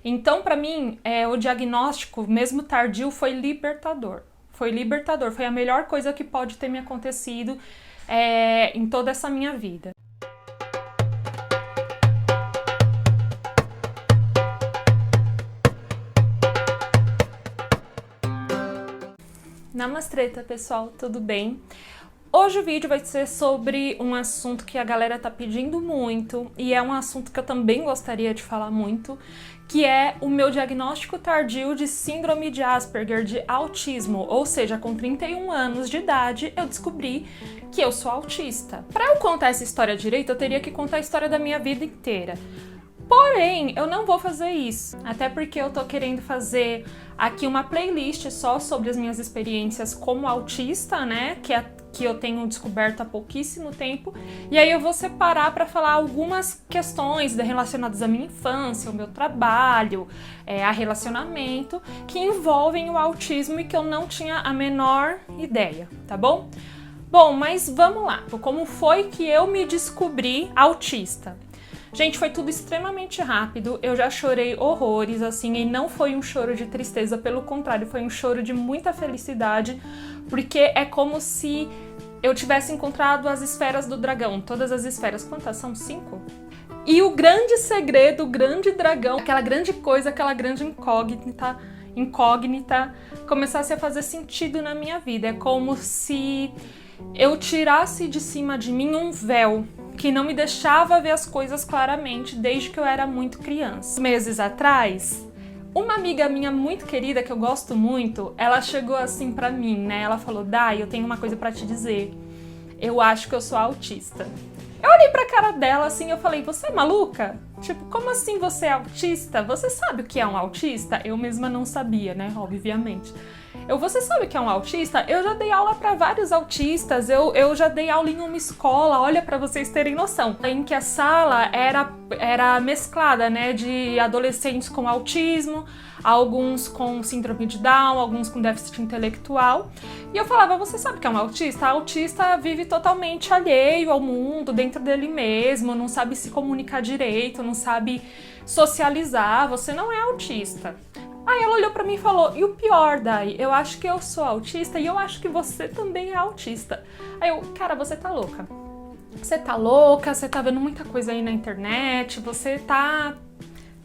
Então, para mim, o diagnóstico, mesmo tardio, foi libertador. Foi libertador, foi a melhor coisa que pode ter me acontecido em toda essa minha vida. Namastreta, pessoal, tudo bem? Hoje o vídeo vai ser sobre um assunto que a galera tá pedindo muito e é um assunto que eu também gostaria de falar muito, que é o meu diagnóstico tardio de síndrome de Asperger, de autismo, ou seja, com 31 anos de idade eu descobri que eu sou autista. Para eu contar essa história direito, eu teria que contar a história da minha vida inteira. Porém, eu não vou fazer isso, até porque eu tô querendo fazer aqui uma playlist só sobre as minhas experiências como autista, né, que eu tenho descoberto há pouquíssimo tempo, e aí eu vou separar para falar algumas questões relacionadas à minha infância, ao meu trabalho, a relacionamento, que envolvem o autismo e que eu não tinha a menor ideia, tá bom? Bom, mas vamos lá, como foi que eu me descobri autista? Gente, foi tudo extremamente rápido, eu já chorei horrores, assim, e não foi um choro de tristeza, pelo contrário, foi um choro de muita felicidade, porque é como se eu tivesse encontrado as esferas do dragão, todas as esferas. Quantas são? 5? E o grande segredo, o grande dragão, aquela grande coisa, aquela grande incógnita, começasse a fazer sentido na minha vida. É como se eu tirasse de cima de mim um véu que não me deixava ver as coisas claramente desde que eu era muito criança. Meses atrás, uma amiga minha muito querida, que eu gosto muito, ela chegou assim pra mim, né? Ela falou: Dai, eu tenho uma coisa pra te dizer. Eu acho que eu sou autista. Eu olhei pra cara dela assim, eu falei: você é maluca? Tipo, como assim você é autista? Você sabe o que é um autista? Eu mesma não sabia, né? Obviamente. Você sabe o que é um autista? Eu já dei aula para vários autistas, eu já dei aula em uma escola, olha, para vocês terem noção, em que a sala era mesclada, né, de adolescentes com autismo, alguns com síndrome de Down, alguns com déficit intelectual. E eu falava: você sabe o que é um autista? Autista vive totalmente alheio ao mundo, dentro dele mesmo, não sabe se comunicar direito, não sabe socializar, você não é autista. Aí ela olhou pra mim e falou: e o pior, Dai, eu acho que eu sou autista e eu acho que você também é autista. Aí eu: cara, você tá louca. Você tá louca, você tá vendo muita coisa aí na internet, você tá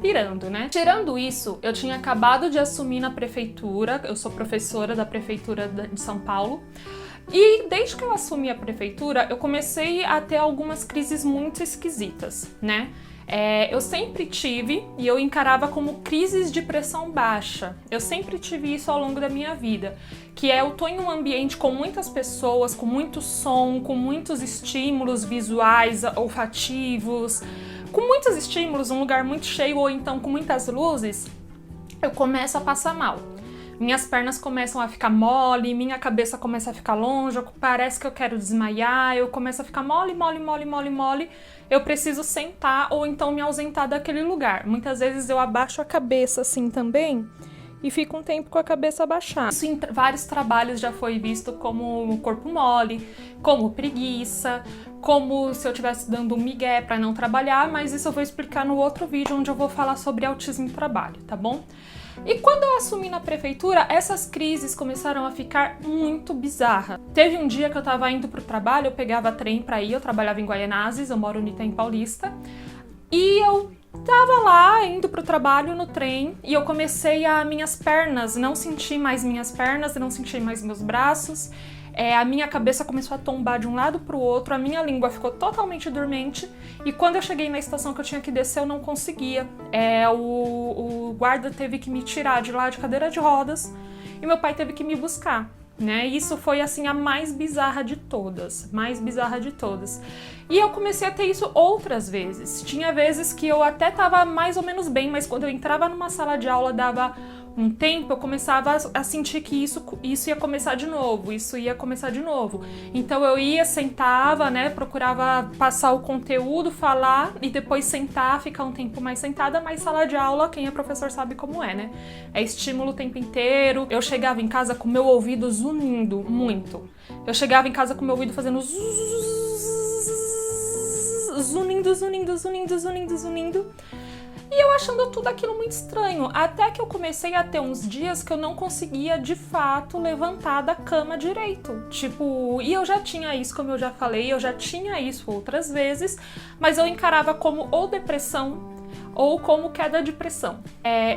pirando, né? Tirando isso, eu tinha acabado de assumir na prefeitura, eu sou professora da prefeitura de São Paulo, e desde que eu assumi a prefeitura, eu comecei a ter algumas crises muito esquisitas, né? Eu sempre tive, e eu encarava como crises de pressão baixa. Eu sempre tive isso ao longo da minha vida, que eu tô em um ambiente com muitas pessoas, com muito som, com muitos estímulos visuais, olfativos, com muitos estímulos, um lugar muito cheio ou então com muitas luzes, eu começo a passar mal. Minhas pernas começam a ficar mole, minha cabeça começa a ficar longe, parece que eu quero desmaiar, eu começo a ficar mole, eu preciso sentar ou então me ausentar daquele lugar. Muitas vezes eu abaixo a cabeça assim também e fico um tempo com a cabeça abaixada. Isso em vários trabalhos já foi visto como corpo mole, como preguiça, como se eu estivesse dando um migué para não trabalhar, mas isso eu vou explicar no outro vídeo onde eu vou falar sobre autismo e trabalho, tá bom? E quando eu assumi na prefeitura, essas crises começaram a ficar muito bizarras. Teve um dia que eu tava indo pro trabalho, eu pegava trem pra ir, eu trabalhava em Guaianazes, eu moro no Itaim Paulista, e eu tava lá indo pro trabalho no trem e eu comecei minhas pernas, não senti mais minhas pernas, não senti mais meus braços, a minha cabeça começou a tombar de um lado pro outro, a minha língua ficou totalmente dormente e quando eu cheguei na estação que eu tinha que descer eu não conseguia. O guarda teve que me tirar de lá de cadeira de rodas e meu pai teve que me buscar. Né? Isso foi assim a mais bizarra de todas, E eu comecei a ter isso outras vezes. Tinha vezes que eu até tava mais ou menos bem, mas quando eu entrava numa sala de aula, dava um tempo, eu começava a sentir que isso ia começar de novo, Então eu ia, sentava, né, procurava passar o conteúdo, falar e depois sentar, ficar um tempo mais sentada, mas sala de aula, quem é professor sabe como é, né? É estímulo o tempo inteiro. Eu chegava em casa com meu ouvido zunindo muito. Eu chegava em casa com meu ouvido fazendo zunindo. E eu achando tudo aquilo muito estranho, até que eu comecei a ter uns dias que eu não conseguia, de fato, levantar da cama direito. Tipo, e eu já tinha isso, como eu já falei, eu já tinha isso outras vezes, mas eu encarava como ou depressão ou como queda de pressão.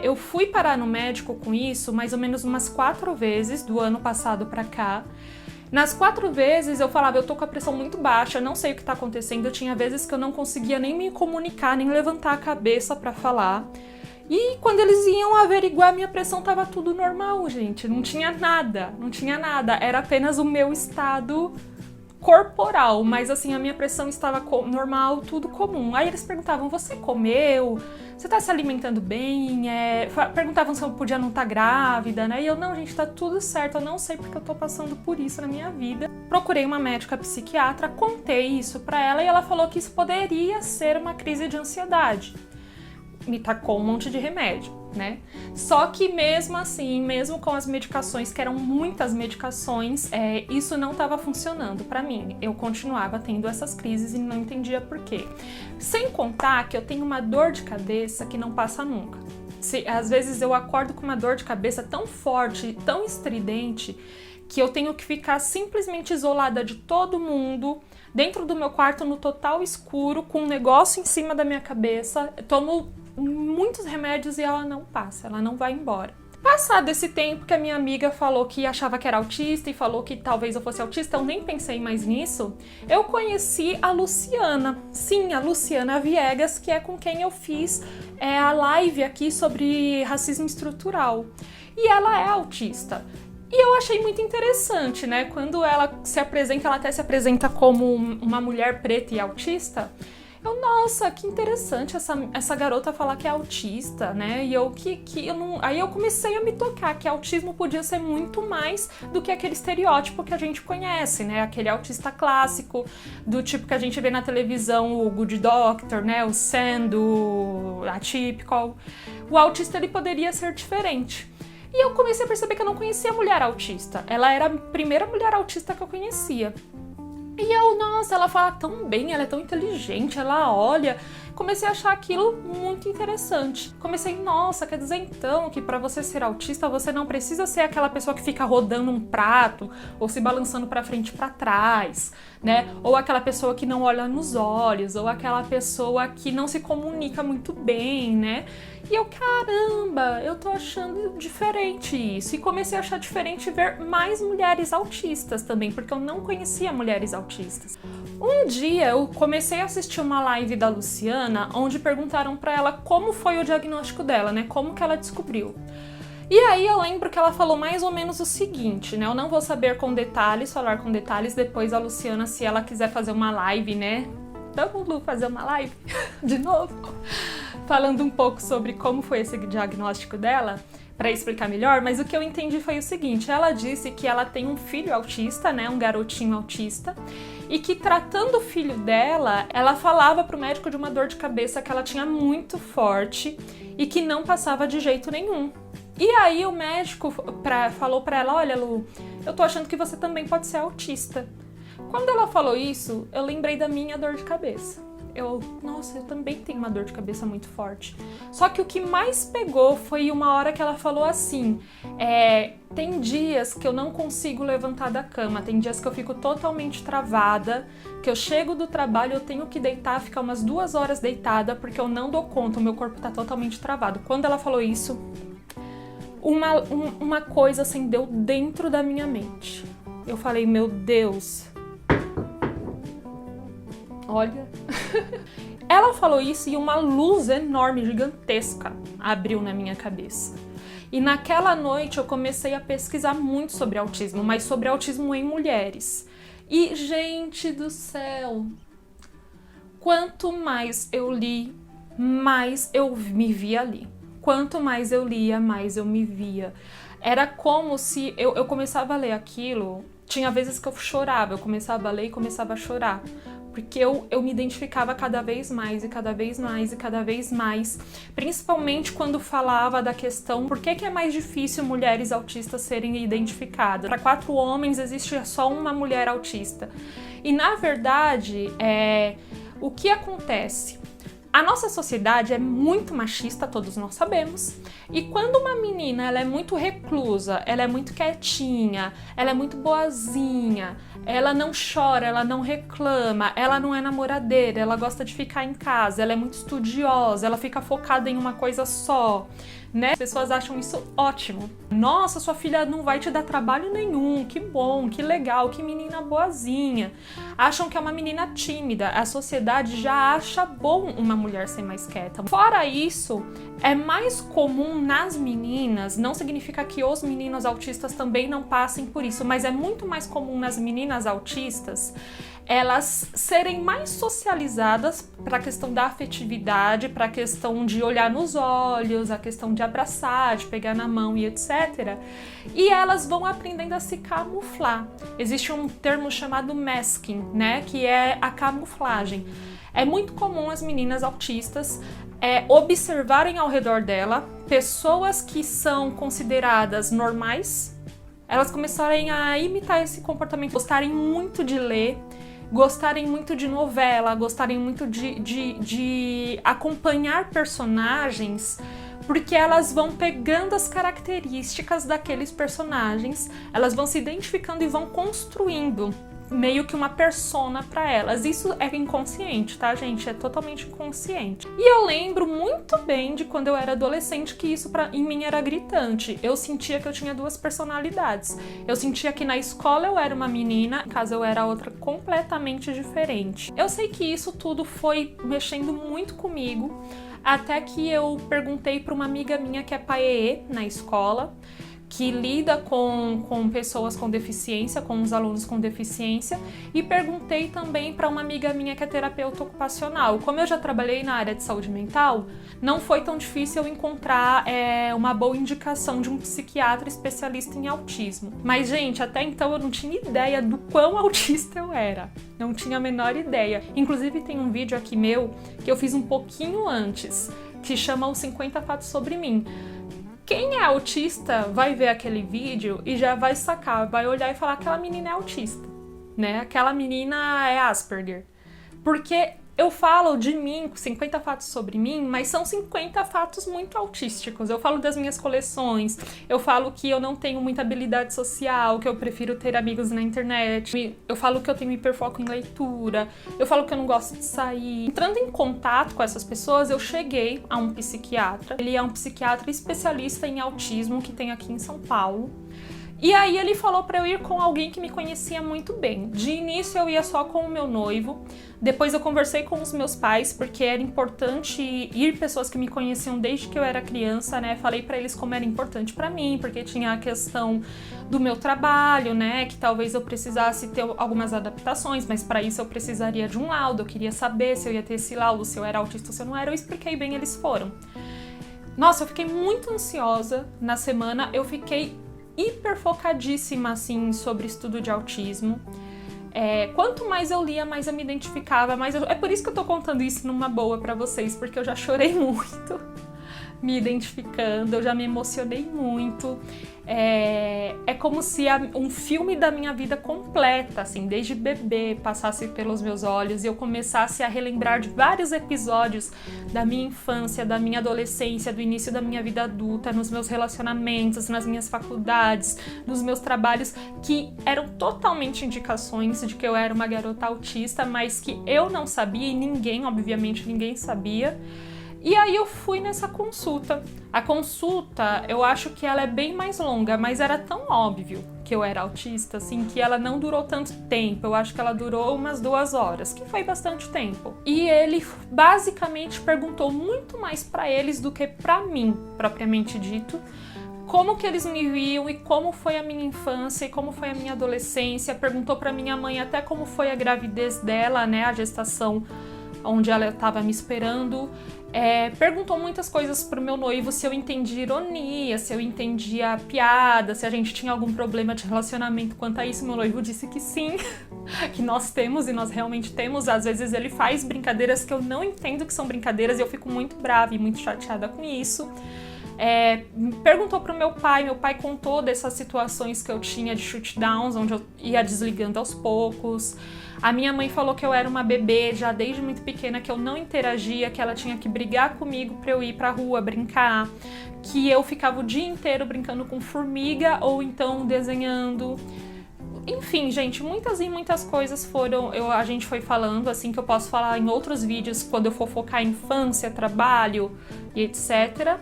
Eu fui parar no médico com isso mais ou menos umas 4 vezes do ano passado pra cá. Nas 4 vezes eu falava, eu tô com a pressão muito baixa, eu não sei o que tá acontecendo. Eu tinha vezes que eu não conseguia nem me comunicar, nem levantar a cabeça pra falar. E quando eles iam averiguar, minha pressão tava tudo normal, gente. Não tinha nada, não tinha nada. Era apenas o meu estado corporal, mas assim, a minha pressão estava normal, tudo comum. Aí eles perguntavam, você comeu? Você tá se alimentando bem? Perguntavam se eu podia não estar grávida, né? E eu, não, gente, tá tudo certo, eu não sei porque eu tô passando por isso na minha vida. Procurei uma médica psiquiatra, contei isso pra ela e ela falou que isso poderia ser uma crise de ansiedade. Me tacou um monte de remédio, né? Só que mesmo assim, mesmo com as medicações, que eram muitas medicações, isso não estava funcionando pra mim. Eu continuava tendo essas crises e não entendia por quê. Sem contar que eu tenho uma dor de cabeça que não passa nunca. Às vezes eu acordo com uma dor de cabeça tão forte, tão estridente, que eu tenho que ficar simplesmente isolada de todo mundo, dentro do meu quarto, no total escuro, com um negócio em cima da minha cabeça. Eu tomo muitos remédios e ela não passa, ela não vai embora. Passado esse tempo que a minha amiga falou que achava que era autista e falou que talvez eu fosse autista, eu nem pensei mais nisso, eu conheci a Luciana. Sim, a Luciana Viegas, que é com quem eu fiz a live aqui sobre racismo estrutural. E ela é autista. E eu achei muito interessante, né? Quando ela se apresenta, ela até se apresenta como uma mulher preta e autista. Nossa, que interessante essa garota falar que é autista, né? E aí eu comecei a me tocar que autismo podia ser muito mais do que aquele estereótipo que a gente conhece, né? Aquele autista clássico, do tipo que a gente vê na televisão, o Good Doctor, né? O Sam, do Atypical. O autista, ele poderia ser diferente. E eu comecei a perceber que eu não conhecia mulher autista. Ela era a primeira mulher autista que eu conhecia. E eu, nossa, ela fala tão bem, ela é tão inteligente, ela olha. Comecei a achar aquilo muito interessante. Comecei, nossa, quer dizer então que pra você ser autista, você não precisa ser aquela pessoa que fica rodando um prato ou se balançando pra frente e pra trás, né? Ou aquela pessoa que não olha nos olhos, ou aquela pessoa que não se comunica muito bem, né? E eu, caramba, eu tô achando diferente isso. E comecei a achar diferente ver mais mulheres autistas também, porque eu não conhecia mulheres autistas. Um dia eu comecei a assistir uma live da Luciana, onde perguntaram pra ela como foi o diagnóstico dela, né? Como que ela descobriu. E aí eu lembro que ela falou mais ou menos o seguinte, né? Eu não vou saber com detalhes, falar com detalhes, depois a Luciana, se ela quiser fazer uma live, né? Vamos, Lu, fazer uma live de novo? Falando um pouco sobre como foi esse diagnóstico dela, para explicar melhor, mas o que eu entendi foi o seguinte, ela disse que ela tem um filho autista, né, um garotinho autista, e que tratando o filho dela, ela falava pro médico de uma dor de cabeça que ela tinha muito forte e que não passava de jeito nenhum. E aí o médico falou pra ela, olha, Lu, eu tô achando que você também pode ser autista. Quando ela falou isso, eu lembrei da minha dor de cabeça. Nossa, eu também tenho uma dor de cabeça muito forte. Só que o que mais pegou foi uma hora que ela falou assim, tem dias que eu não consigo levantar da cama, tem dias que eu fico totalmente travada, que eu chego do trabalho, eu tenho que deitar, ficar umas 2 horas deitada, porque eu não dou conta, o meu corpo tá totalmente travado. Quando ela falou isso, uma coisa acendeu dentro da minha mente. Eu falei, meu Deus... Olha, ela falou isso e uma luz enorme, gigantesca, abriu na minha cabeça. E naquela noite eu comecei a pesquisar muito sobre autismo, mas sobre autismo em mulheres. E, gente do céu, quanto mais eu li, mais eu me via ali. Quanto mais eu lia, mais eu me via. Era como se eu começava a ler aquilo, tinha vezes que eu chorava, eu começava a ler e começava a chorar. Porque eu me identificava cada vez mais e cada vez mais e cada vez mais, principalmente quando falava da questão por que é mais difícil mulheres autistas serem identificadas. Para 4 homens existe só uma mulher autista. E na verdade, o que acontece? A nossa sociedade é muito machista, todos nós sabemos, e quando uma menina ela é muito reclusa, ela é muito quietinha, ela é muito boazinha, ela não chora, ela não reclama, ela não é namoradeira, ela gosta de ficar em casa, ela é muito estudiosa, ela fica focada em uma coisa só, né? As pessoas acham isso ótimo. Nossa, sua filha não vai te dar trabalho nenhum, que bom, que legal, que menina boazinha. Acham que é uma menina tímida, a sociedade já acha bom uma mulher ser mais quieta. Fora isso, é mais comum nas meninas, não significa que os meninos autistas também não passem por isso, mas é muito mais comum nas meninas autistas elas serem mais socializadas para a questão da afetividade, para a questão de olhar nos olhos, a questão de abraçar, de pegar na mão e etc. E elas vão aprendendo a se camuflar. Existe um termo chamado masking, né, que é a camuflagem. É muito comum as meninas autistas observarem ao redor dela pessoas que são consideradas normais, elas começarem a imitar esse comportamento, gostarem muito de ler, gostarem muito de novela, gostarem muito de acompanhar personagens, porque elas vão pegando as características daqueles personagens, elas vão se identificando e vão construindo meio que uma persona para elas. Isso é inconsciente, tá, gente? É totalmente inconsciente. E eu lembro muito bem de quando eu era adolescente que isso em mim era gritante. Eu sentia que eu tinha duas personalidades. Eu sentia que na escola eu era uma menina, em casa eu era outra completamente diferente. Eu sei que isso tudo foi mexendo muito comigo, até que eu perguntei para uma amiga minha que é paê na escola, que lida com pessoas com deficiência, com os alunos com deficiência, e perguntei também para uma amiga minha que é terapeuta ocupacional. Como eu já trabalhei na área de saúde mental, não foi tão difícil eu encontrar uma boa indicação de um psiquiatra especialista em autismo. Mas, gente, até então eu não tinha ideia do quão autista eu era. Não tinha a menor ideia. Inclusive tem um vídeo aqui meu que eu fiz um pouquinho antes, que chama Os 50 Fatos Sobre Mim. Quem é autista vai ver aquele vídeo e já vai sacar, vai olhar e falar: aquela menina é autista, né? Aquela menina é Asperger. Porque eu falo de mim, 50 fatos sobre mim, mas são 50 fatos muito autísticos. Eu falo das minhas coleções, eu falo que eu não tenho muita habilidade social, que eu prefiro ter amigos na internet, eu falo que eu tenho hiperfoco em leitura, eu falo que eu não gosto de sair. Entrando em contato com essas pessoas, eu cheguei a um psiquiatra. Ele é um psiquiatra especialista em autismo que tem aqui em São Paulo. E aí ele falou para eu ir com alguém que me conhecia muito bem. De início eu ia só com o meu noivo, depois eu conversei com os meus pais, porque era importante ir pessoas que me conheciam desde que eu era criança, né? Falei para eles como era importante para mim, porque tinha a questão do meu trabalho, né? Que talvez eu precisasse ter algumas adaptações, mas para isso eu precisaria de um laudo, eu queria saber se eu ia ter esse laudo, se eu era autista ou se eu não era. Eu expliquei bem, eles foram. Nossa, eu fiquei muito ansiosa na semana, eu fiquei hiper focadíssima, assim, sobre estudo de autismo. Quanto mais eu lia, mais eu me identificava, é por isso que eu tô contando isso numa boa pra vocês, porque eu já chorei muito me identificando, eu já me emocionei muito. É como se um filme da minha vida completa, assim, desde bebê, passasse pelos meus olhos e eu começasse a relembrar de vários episódios da minha infância, da minha adolescência, do início da minha vida adulta, nos meus relacionamentos, nas minhas faculdades, nos meus trabalhos, que eram totalmente indicações de que eu era uma garota autista, mas que eu não sabia e ninguém, obviamente, ninguém sabia. E aí eu fui nessa consulta. A consulta, eu acho que ela é bem mais longa, mas era tão óbvio que eu era autista, assim, que ela não durou tanto tempo. Eu acho que ela durou umas 2 horas, que foi bastante tempo. E ele basicamente perguntou muito mais pra eles do que pra mim, propriamente dito, como que eles me viam e como foi a minha infância e como foi a minha adolescência. Perguntou pra minha mãe até como foi a gravidez dela, né, a gestação onde ela estava me esperando. Perguntou muitas coisas pro meu noivo, se eu entendia ironia, se eu entendia piada, se a gente tinha algum problema de relacionamento quanto a isso. Meu noivo disse que sim, que nós temos e nós realmente temos. Às vezes ele faz brincadeiras que eu não entendo que são brincadeiras e eu fico muito brava e muito chateada com isso. Perguntou pro meu pai contou dessas situações que eu tinha de shutdowns, onde eu ia desligando aos poucos. A minha mãe falou que eu era uma bebê já desde muito pequena, que eu não interagia, que ela tinha que brigar comigo pra eu ir pra rua brincar, que eu ficava o dia inteiro brincando com formiga ou então desenhando. Enfim, gente, muitas e muitas coisas a gente foi falando, assim, que eu posso falar em outros vídeos quando eu for focar em infância, trabalho e etc.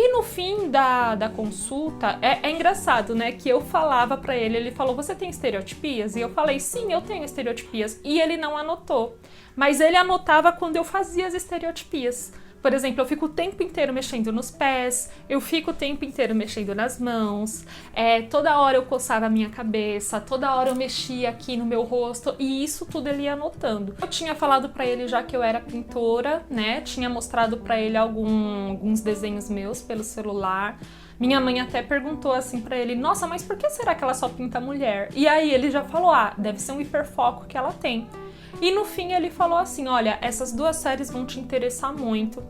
E no fim da consulta, é engraçado, né, que eu falava pra ele, ele falou, você tem estereotipias? E eu falei, sim, eu tenho estereotipias. E ele não anotou, mas ele anotava quando eu fazia as estereotipias. Por exemplo, eu fico o tempo inteiro mexendo nos pés, eu fico o tempo inteiro mexendo nas mãos, toda hora eu coçava a minha cabeça, toda hora eu mexia aqui no meu rosto, e isso tudo ele ia anotando. Eu tinha falado pra ele já que eu era pintora, né? Tinha mostrado pra ele alguns desenhos meus pelo celular. Minha mãe até perguntou assim pra ele, nossa, mas por que será que ela só pinta mulher? E aí ele já falou, deve ser um hiperfoco que ela tem. E no fim ele falou assim, olha, essas 2 séries vão te interessar muito.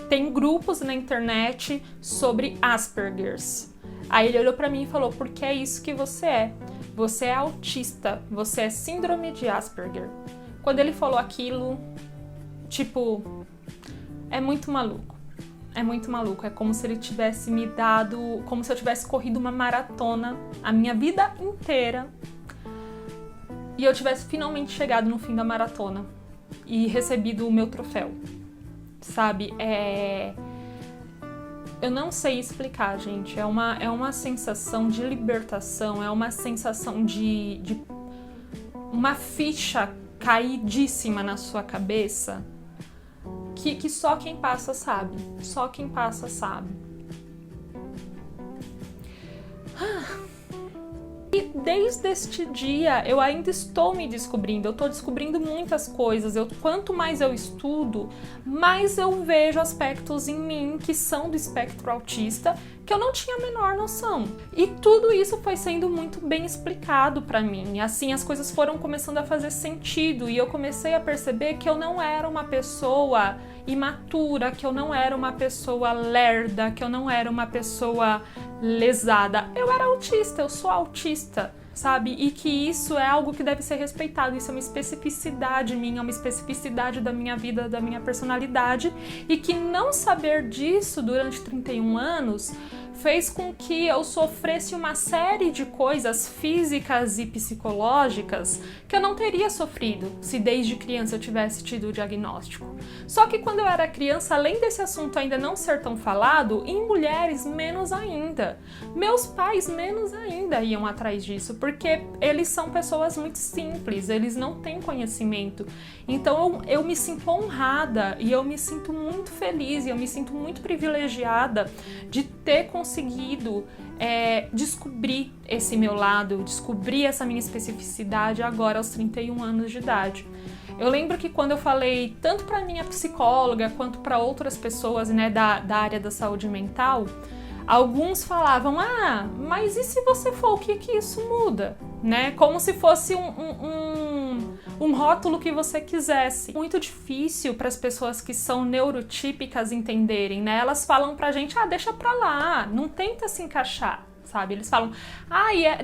Tem grupos na internet sobre Asperger's. Aí ele olhou pra mim e falou, porque é isso que você é. Você é autista, você é síndrome de Asperger. Quando ele falou aquilo, tipo, é muito maluco. É muito maluco, é como se ele tivesse me dado, como se eu tivesse corrido uma maratona a minha vida inteira e eu tivesse finalmente chegado no fim da maratona e recebido o meu troféu, sabe? Eu não sei explicar, gente, é uma sensação de libertação, é uma sensação de uma ficha caidíssima na sua cabeça que só quem passa sabe, só quem passa sabe. E desde este dia eu ainda estou me descobrindo, eu estou descobrindo muitas coisas. Quanto mais eu estudo, mais eu vejo aspectos em mim que são do espectro autista que eu não tinha a menor noção. E tudo isso foi sendo muito bem explicado para mim. Assim, as coisas foram começando a fazer sentido e eu comecei a perceber que eu não era uma pessoa imatura, que eu não era uma pessoa lerda, que eu não era uma pessoa lesada. Eu era autista, eu sou autista, sabe? E que isso é algo que deve ser respeitado, isso é uma especificidade minha, é uma especificidade da minha vida, da minha personalidade, e que não saber disso durante 31 anos fez com que eu sofresse uma série de coisas físicas e psicológicas que eu não teria sofrido se desde criança eu tivesse tido o diagnóstico. Só que quando eu era criança, além desse assunto ainda não ser tão falado, em mulheres menos ainda. Meus pais menos ainda iam atrás disso, porque eles são pessoas muito simples, eles não têm conhecimento. Então eu me sinto honrada e eu me sinto muito feliz e eu me sinto muito privilegiada de ter conseguido descobrir esse meu lado, descobrir essa minha especificidade agora aos 31 anos de idade. Eu lembro que quando eu falei tanto para minha psicóloga quanto para outras pessoas, né, da área da saúde mental, alguns falavam, mas e se você for, o que isso muda? Né? Como se fosse um rótulo que você quisesse. Muito difícil para as pessoas que são neurotípicas entenderem, né? Elas falam pra gente, deixa pra lá, não tenta se encaixar, sabe? Eles falam,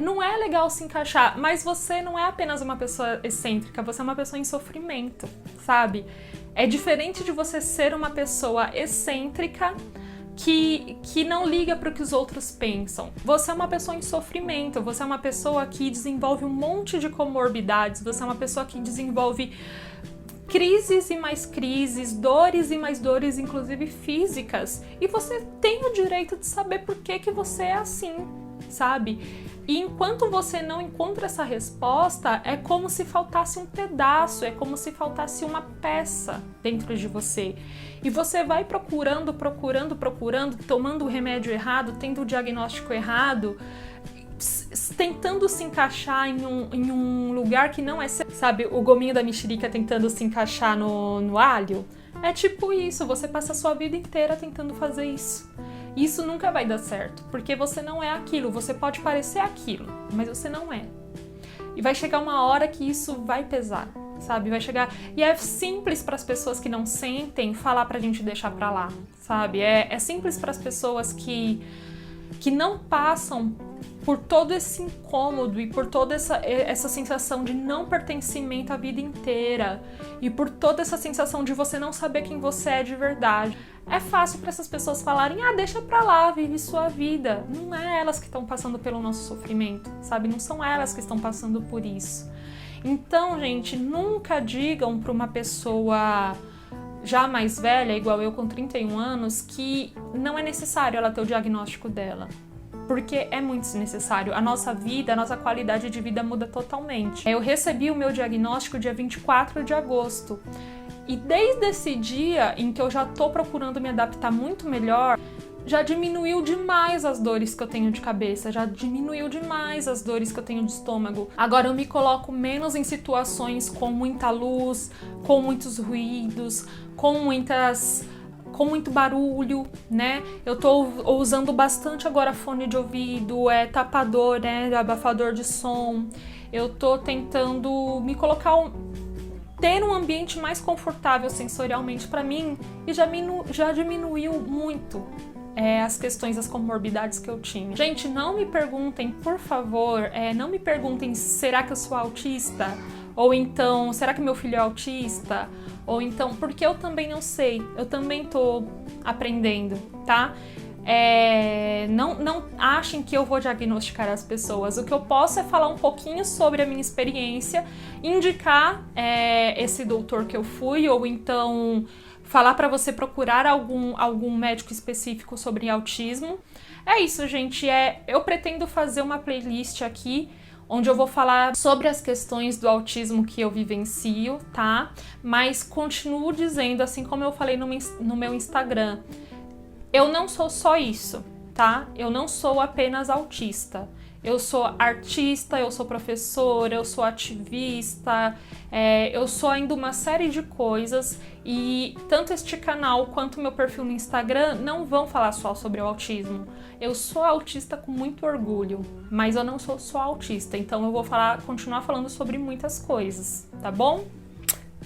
não é legal se encaixar, mas você não é apenas uma pessoa excêntrica, você é uma pessoa em sofrimento, sabe? É diferente de você ser uma pessoa excêntrica que não liga para o que os outros pensam. Você é uma pessoa em sofrimento, você é uma pessoa que desenvolve um monte de comorbidades, você é uma pessoa que desenvolve crises e mais crises, dores e mais dores, inclusive físicas, e você tem o direito de saber por que você é assim, sabe? E enquanto você não encontra essa resposta, é como se faltasse um pedaço, é como se faltasse uma peça dentro de você. E você vai procurando, tomando o remédio errado, tendo o diagnóstico errado, tentando se encaixar em um lugar que não é... Sabe, o gominho da mexerica tentando se encaixar no alho? É tipo isso, você passa a sua vida inteira tentando fazer isso. Isso nunca vai dar certo, porque você não é aquilo, você pode parecer aquilo, mas você não é. E vai chegar uma hora que isso vai pesar, sabe? Vai chegar... E é simples para as pessoas que não sentem falar pra gente deixar pra lá, sabe? É simples para as pessoas que não passam por todo esse incômodo e por toda essa sensação de não pertencimento a vida inteira e por toda essa sensação de você não saber quem você é de verdade. É fácil para essas pessoas falarem, deixa pra lá, vive sua vida. Não é elas que estão passando pelo nosso sofrimento, sabe? Não são elas que estão passando por isso. Então, gente, nunca digam para uma pessoa já mais velha, igual eu com 31 anos, que não é necessário ela ter o diagnóstico dela. Porque é muito desnecessário. A nossa vida, a nossa qualidade de vida muda totalmente. Eu recebi o meu diagnóstico dia 24 de agosto. E desde esse dia em que eu já tô procurando me adaptar muito melhor, já diminuiu demais as dores que eu tenho de cabeça, já diminuiu demais as dores que eu tenho de estômago. Agora eu me coloco menos em situações com muita luz, com muitos ruídos, com muito barulho, né? Eu tô usando bastante agora fone de ouvido, tapador, né? Abafador de som. Eu tô tentando me colocar ter um ambiente mais confortável sensorialmente para mim e já diminuiu muito as questões, as comorbidades que eu tinha. Gente, não me perguntem, por favor, não me perguntem será que eu sou autista? Ou então, será que meu filho é autista? Ou então, porque eu também não sei, eu também tô aprendendo, tá? Não achem que eu vou diagnosticar as pessoas. O que eu posso é falar um pouquinho sobre a minha experiência, indicar esse doutor que eu fui, ou então falar para você procurar algum médico específico sobre autismo. É isso, gente. Eu pretendo fazer uma playlist aqui onde eu vou falar sobre as questões do autismo que eu vivencio, tá? Mas continuo dizendo, assim como eu falei no meu Instagram, eu não sou só isso, tá? Eu não sou apenas autista. Eu sou artista, eu sou professora, eu sou ativista, eu sou ainda uma série de coisas e tanto este canal quanto meu perfil no Instagram não vão falar só sobre o autismo. Eu sou autista com muito orgulho, mas eu não sou só autista, então eu vou continuar falando sobre muitas coisas, tá bom?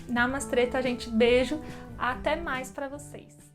Namastê, tá, gente? Beijo, até mais pra vocês.